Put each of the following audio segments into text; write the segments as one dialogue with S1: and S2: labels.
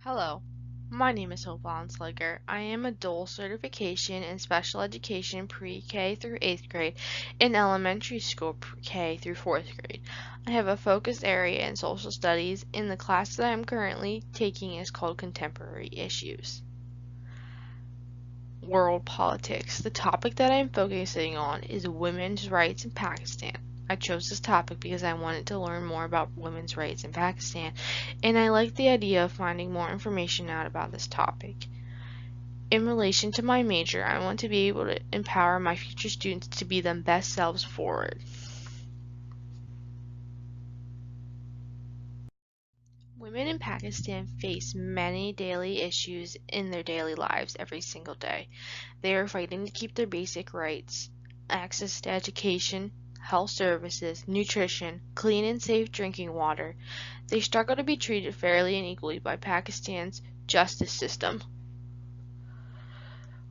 S1: Hello, my name is Hope Onslugger. I am a dual certification in special education pre-K through 8th grade and elementary school K through 4th grade. I have a focus area in social studies, and the class that I'm currently taking is called Contemporary Issues. World politics. The topic that I'm focusing on is women's rights in Pakistan. I chose this topic because I wanted to learn more about women's rights in Pakistan, and I like the idea of finding more information out about this topic. In relation to my major, I want to be able to empower my future students to be their best selves forward. Women in Pakistan face many daily issues in their daily lives every single day. They are fighting to keep their basic rights, access to education, health services, nutrition, clean and safe drinking water. They struggle to be treated fairly and equally by Pakistan's justice system.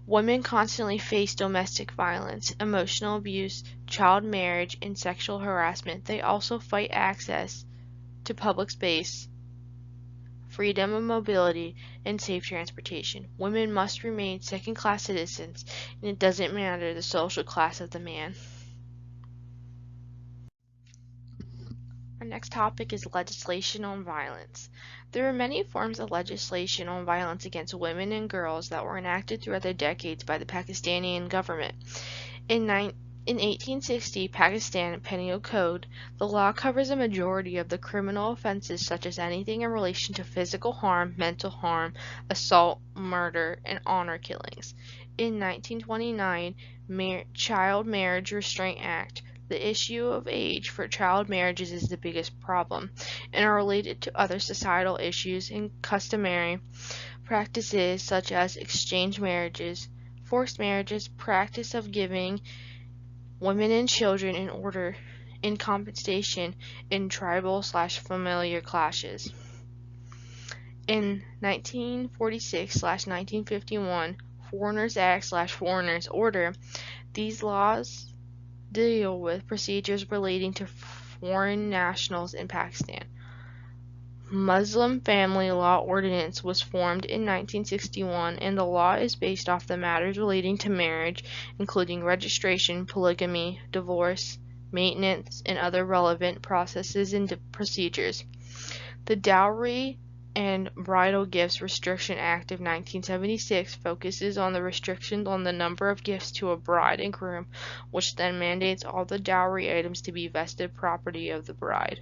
S1: Women constantly face domestic violence, emotional abuse, child marriage, and sexual harassment. They also fight access to public space, freedom of mobility, and safe transportation. Women must remain second-class citizens, and it doesn't matter the social class of the man. Our next topic is legislation on violence. There are many forms of legislation on violence against women and girls that were enacted throughout the decades by the Pakistani government. In 1860 Pakistan Penal Code, the law covers a majority of the criminal offenses such as anything in relation to physical harm, mental harm, assault, murder, and honor killings. In 1929, Child Marriage Restraint Act. The issue of age for child marriages is the biggest problem and are related to other societal issues and customary practices such as exchange marriages, forced marriages, practice of giving women and children in compensation in tribal/familiar clashes. In 1946/1951 Foreigners Act/Foreigners Order, these laws deal with procedures relating to foreign nationals in Pakistan. Muslim Family Law Ordinance was formed in 1961, and the law is based off the matters relating to marriage, including registration, polygamy, divorce, maintenance, and other relevant processes and procedures. The Dowry and Bridal Gifts Restriction Act of 1976 focuses on the restrictions on the number of gifts to a bride and groom, which then mandates all the dowry items to be vested property of the bride.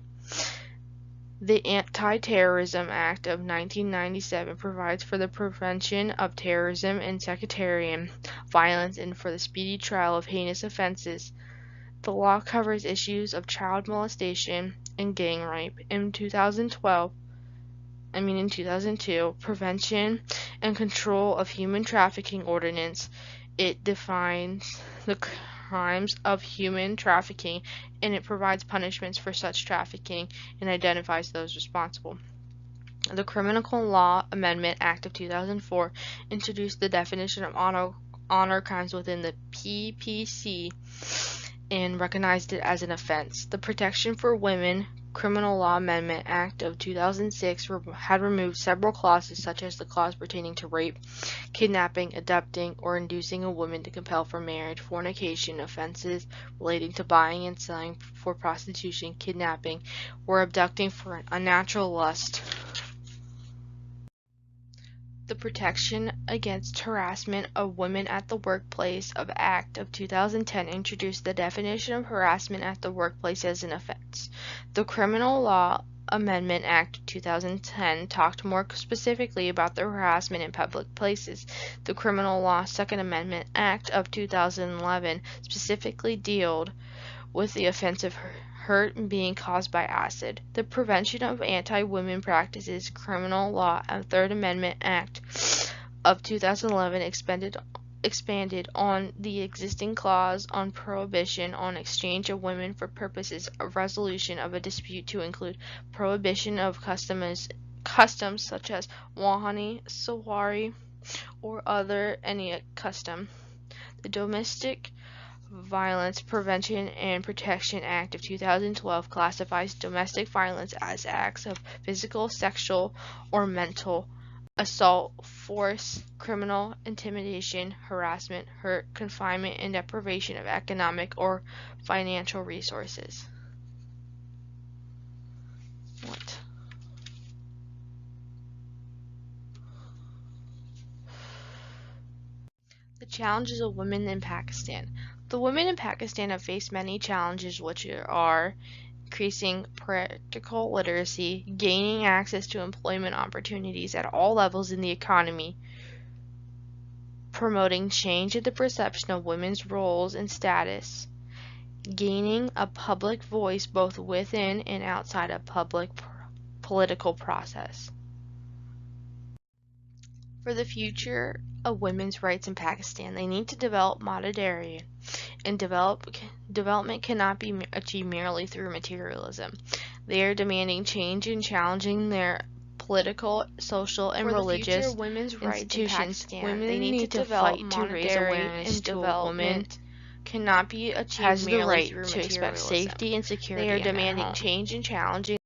S1: The Anti-Terrorism Act of 1997 provides for the prevention of terrorism and sectarian violence and for the speedy trial of heinous offenses. The law covers issues of child molestation and gang rape. In 2002, Prevention and Control of Human Trafficking Ordinance. It defines the crimes of human trafficking, and it provides punishments for such trafficking and identifies those responsible. The Criminal Law Amendment Act of 2004 introduced the definition of honor crimes within the PPC and recognized it as an offense. The Protection for Women Criminal Law Amendment Act of 2006 had removed several clauses such as the clause pertaining to rape, kidnapping, abducting, or inducing a woman to compel for marriage, fornication, offenses relating to buying and selling for prostitution, kidnapping, or abducting for an unnatural lust. The Protection Against Harassment of Women at the Workplace of Act of 2010 introduced the definition of harassment at the workplace as an offense. The Criminal Law Amendment Act of 2010 talked more specifically about the harassment in public places. The Criminal Law Second Amendment Act of 2011 specifically dealt with the offense of hurt being caused by acid. The Prevention of Anti-Women Practices Criminal Law and Third Amendment Act of 2011 expanded on the existing clause on prohibition on exchange of women for purposes of resolution of a dispute to include prohibition of customs such as wahani, sawari, or any custom. The Domestic Violence Prevention and Protection Act of 2012 classifies domestic violence as acts of physical, sexual, or mental assault, force, criminal intimidation, harassment, hurt, confinement, and deprivation of economic or financial resources. What? The challenges of women in Pakistan. The women in Pakistan have faced many challenges, which are increasing practical literacy, gaining access to employment opportunities at all levels in the economy, promoting change in the perception of women's roles and status, gaining a public voice both within and outside of public political process. For the future of women's rights in Pakistan, they need to develop moderation, and development cannot be achieved merely through materialism. They are demanding change and challenging their political, social, and religious
S2: women's
S1: institutions.
S2: Women
S1: They need to fight to raise awareness to a woman
S2: cannot be achieved
S1: has the
S2: merely
S1: right
S2: through
S1: to expect
S2: materialism.
S1: safety and security.
S2: They are
S1: in their
S2: demanding
S1: home.
S2: change and challenging